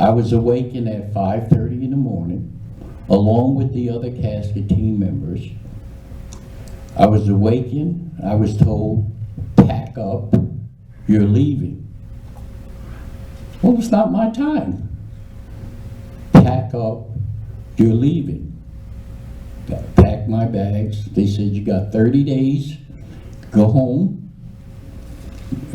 I was awakened at 5:30 in the morning, along with the other casket team members. I was awakened, I was told, pack up, you're leaving. Well, it's not my time. Pack up, you're leaving. Pack my bags. They said, you got 30 days, go home,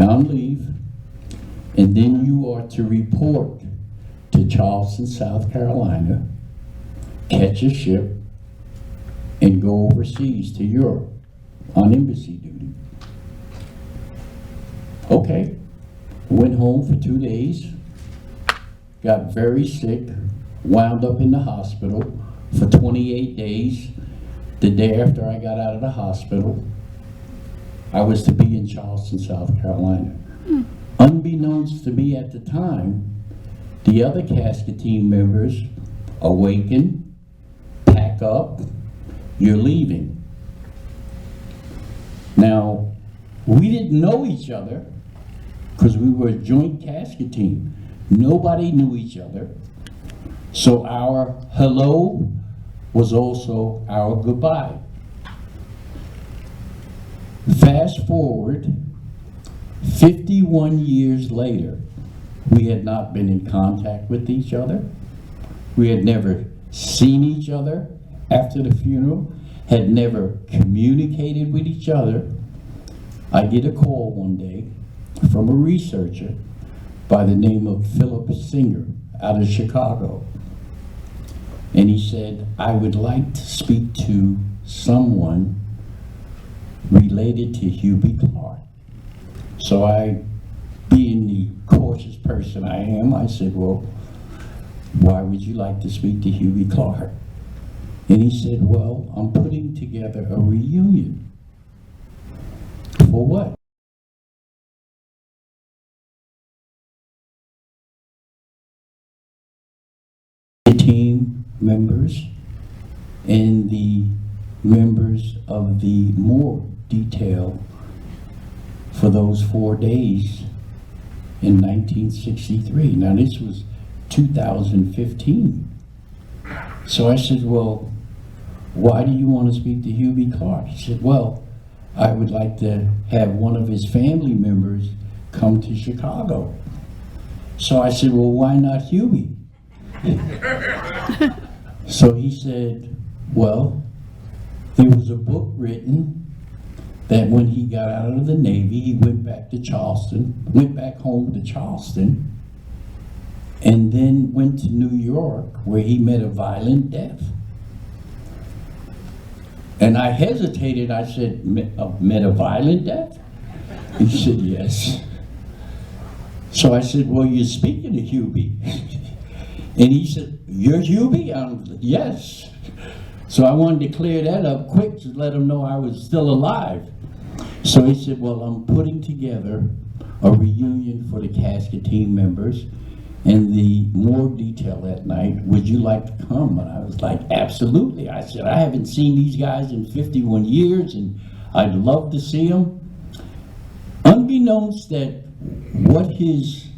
on leave, and then you are to report to Charleston, South Carolina, catch a ship, and go overseas to Europe on embassy duty. Okay, went home for 2 days, got very sick, wound up in the hospital for 28 days. The day after I got out of the hospital, I was to be in Charleston, South Carolina. Unbeknownst to me at the time, the other casket team members awaken, pack up, you're leaving. Now, we didn't know each other because we were a joint casket team. Nobody knew each other. So our hello was also our goodbye. Fast forward, 51 years later, we had not been in contact with each other. We had never seen each other after the funeral, had never communicated with each other. I get a call one day from a researcher by the name of Philip Singer out of Chicago. And he said, I would like to speak to someone related to Hubert Clark. So I, being the cautious person I am, I said, well, why would you like to speak to Hubert Clark? And he said, well, I'm putting together a reunion. For what? The team members and the members of the morgue detail for those 4 days in 1963. Now this was 2015. So I said, well, why do you want to speak to Hubert Clark? He said, well, I would like to have one of his family members come to Chicago. So I said, well, why not Hubie? So he said, well, there was a book written that when he got out of the Navy, he went back to Charleston, went back home to Charleston, and then went to New York where he met a violent death. And I hesitated, I said, met a violent death? He said, yes. So I said, well, you're speaking to Hubie. And he said, you're Hubie? Yes. So I wanted to clear that up quick to let him know I was still alive. So he said, well, I'm putting together a reunion for the casket team members and the morgue detail that night. Would you like to come? And I was like, absolutely. I said, I haven't seen these guys in 51 years and I'd love to see them. Unbeknownst that what his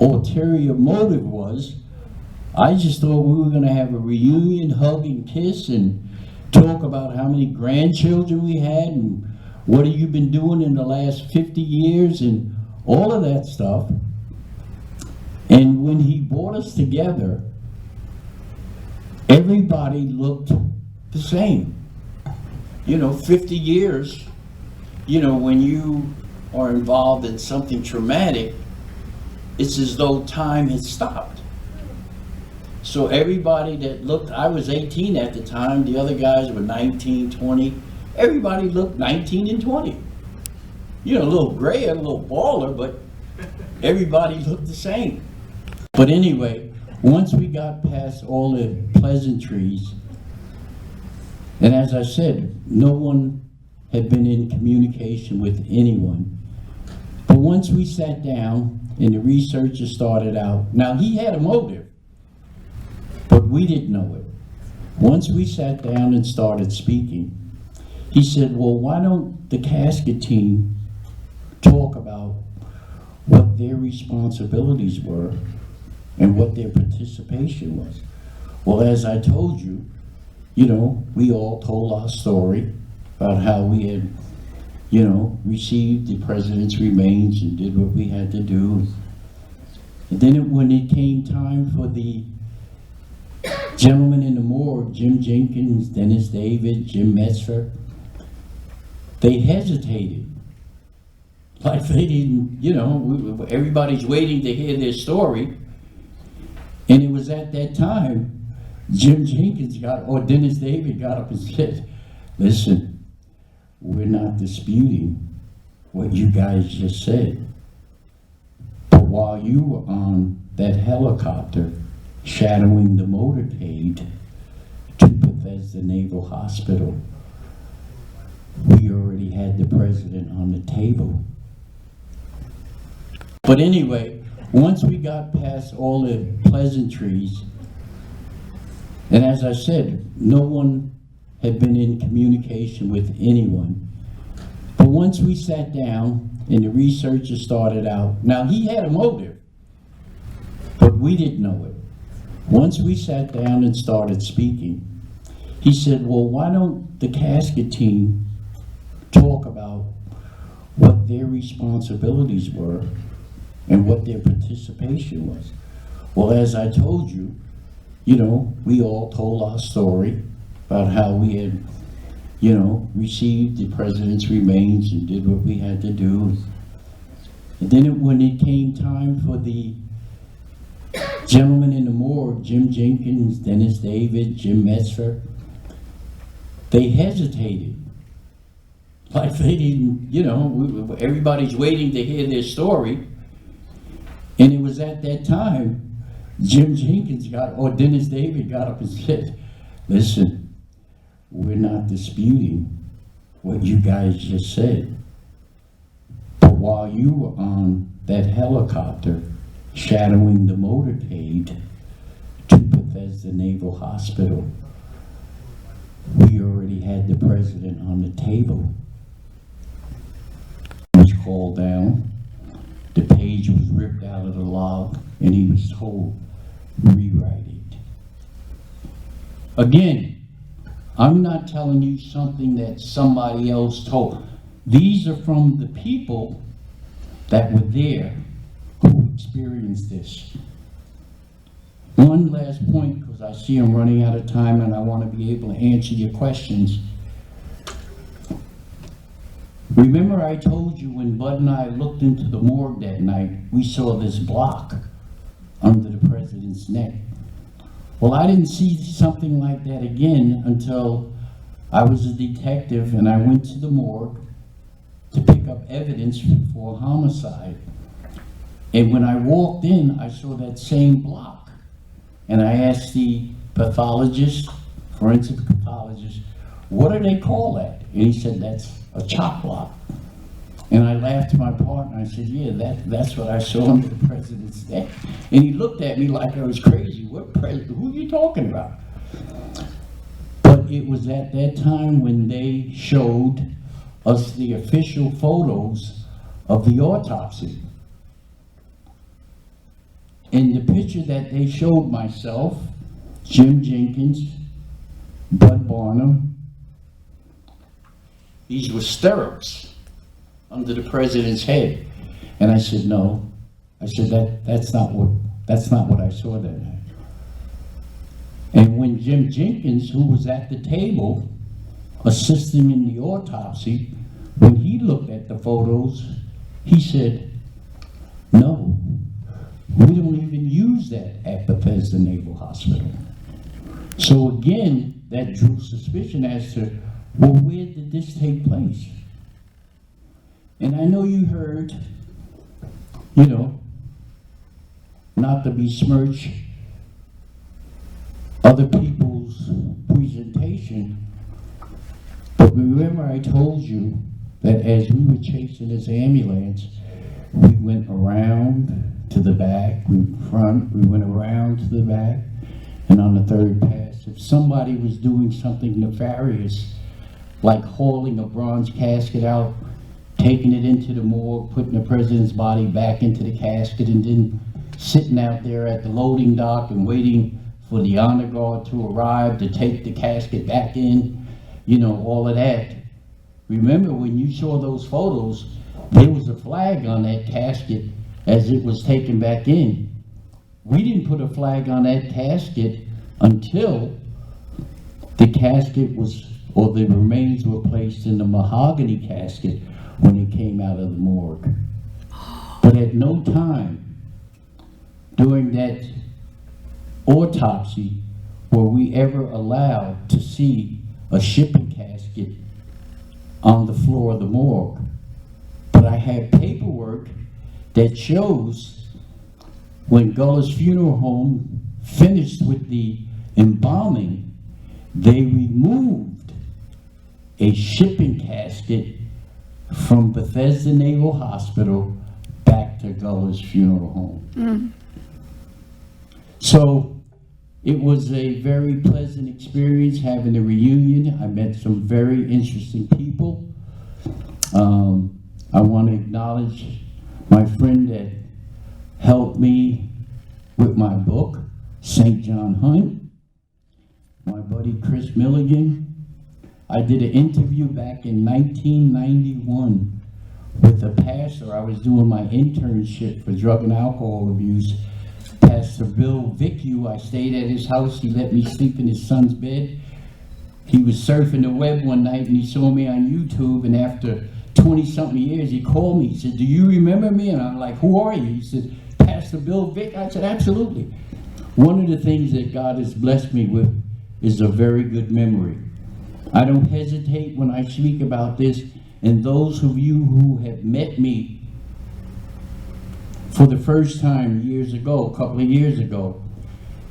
ulterior motive was, I just thought we were going to have a reunion, hug and kiss, and talk about how many grandchildren we had and what have you been doing in the last 50 years and all of that stuff. And when he brought us together, everybody looked the same. You know, 50 years, you know, when you are involved in something traumatic, it's as though time has stopped. So everybody that looked, I was 18 at the time, the other guys were 19, 20. Everybody looked 19 and 20. You know, a little gray, a little baller, but everybody looked the same. But anyway, once we got past all the pleasantries, and as I said, no one had been in communication with anyone. But once we sat down and the researcher started out, now he had a motive, but we didn't know it. Once we sat down and started speaking, he said, well, why don't the casket team talk about what their responsibilities were and what their participation was. Well, as I told you, you know, we all told our story about how we had, you know, received the president's remains and did what we had to do. And then when it came time for the gentlemen in the morgue, Jim Jenkins, Dennis David, Jim Metzger, they hesitated. Like they didn't, you know, everybody's waiting to hear their story. And it was at that time, Jim Jenkins or Dennis David got up and said, listen, we're not disputing what you guys just said. But while you were on that helicopter shadowing the motorcade to Bethesda Naval Hospital, we already had the president on the table. But anyway, once we got past all the pleasantries, and as I said, no one had been in communication with anyone. But once we sat down and the researcher started out, now he had a motive, but we didn't know it. Once we sat down and started speaking, he said, well, why don't the casket team talk about what their responsibilities were and what their participation was? Well, as I told you, you know, we all told our story about how we had, you know, received the president's remains and did what we had to do. And then when it came time for the gentlemen in the morgue, Jim Jenkins, Dennis David, Jim Metzger, they hesitated. Like they didn't, you know, everybody's waiting to hear their story. And it was at that time, Jim Jenkins or Dennis David got up and said, listen, we're not disputing what you guys just said. But while you were on that helicopter shadowing the motorcade to Bethesda Naval Hospital, we already had the president on the table. He was called down. The page was ripped out of the log, and he was told, rewrite it. Again, I'm not telling you something that somebody else told. These are from the people that were there who experienced this. One last point, because I see I'm running out of time and I want to be able to answer your questions. Remember I told you when Bud and I looked into the morgue that night, we saw this block under the president's neck. Well, I didn't see something like that again until I was a detective and I went to the morgue to pick up evidence for a homicide. And when I walked in, I saw that same block. And I asked the pathologist, forensic pathologist, what do they call that? And he said, that's a chop block. And I laughed to my partner. I said, yeah, that's what I saw under the president's neck. And he looked at me like I was crazy. What president? Who are you talking about? But it was at that time when they showed us the official photos of the autopsy. In the picture that they showed myself, Jim Jenkins, Bud Barnum, these were stirrups under the president's head. And I said, no. I said, that's not what I saw that night. And when Jim Jenkins, who was at the table assisting in the autopsy, when he looked at the photos, he said, no, we don't even use that at Bethesda Naval Hospital. So again, that drew suspicion as to, well, where did this take place? And I know you heard, you know, not to besmirch other people's presentation, but remember I told you that as we were chasing this ambulance, we went around to the back, we went around to the back, and on the third pass, if somebody was doing something nefarious, like hauling a bronze casket out, taking it into the morgue, putting the president's body back into the casket, and then sitting out there at the loading dock and waiting for the honor guard to arrive to take the casket back in, you know, all of that. Remember when you saw those photos, there was a flag on that casket as it was taken back in. We didn't put a flag on that casket until the casket was, or the remains were placed in the mahogany casket when it came out of the morgue. But at no time during that autopsy were we ever allowed to see a shipping casket on the floor of the morgue. But I have paperwork that shows when Gullis Funeral Home finished with the embalming, they removed a shipping casket from Bethesda Naval Hospital back to Gullis Funeral Home. So it was a very pleasant experience having a reunion. I met some very interesting people. I want to acknowledge my friend that helped me with my book, St. John Hunt, my buddy Chris Milligan. I did an interview back in 1991 with a pastor. I was doing my internship for drug and alcohol abuse. Pastor Bill Vicue, I stayed at his house. He let me sleep in his son's bed. He was surfing the web one night and he saw me on YouTube, and after 20-something years, he called me. He said, "Do you remember me?" And I'm like, "Who are you?" He said, "Pastor Bill Vic." I said, "Absolutely." One of the things that God has blessed me with is a very good memory. I don't hesitate when I speak about this, and those of you who have met me for the first time years ago, a couple of years ago,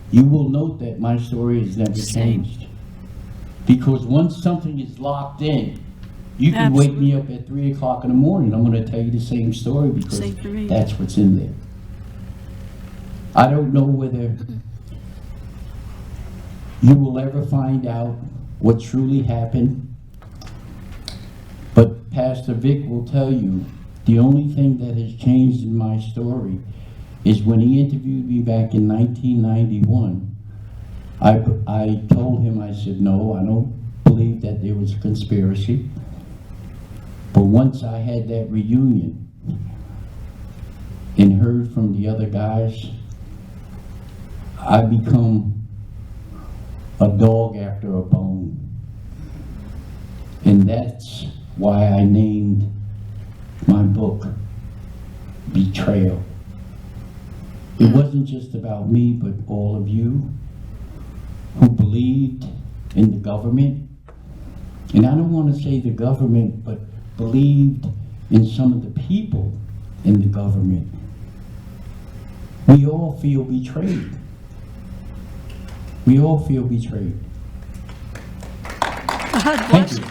you will note that my story has never changed. Because once something is locked in, you can wake me up at 3 o'clock in the morning. I'm going to tell you the same story because that's what's in there. I don't know whether you will ever find out what truly happened, but Pastor Vic will tell you the only thing that has changed in my story is when he interviewed me back in 1991, I told him, I said, "No, I don't believe that there was a conspiracy." But once I had that reunion and heard from the other guys, I become a dog after a bone. And that's why I named my book Betrayal. It wasn't just about me, but all of you who believed in the government. And I don't want to say the government, but believed in some of the people in the government. We all feel betrayed. We all feel betrayed. God bless you.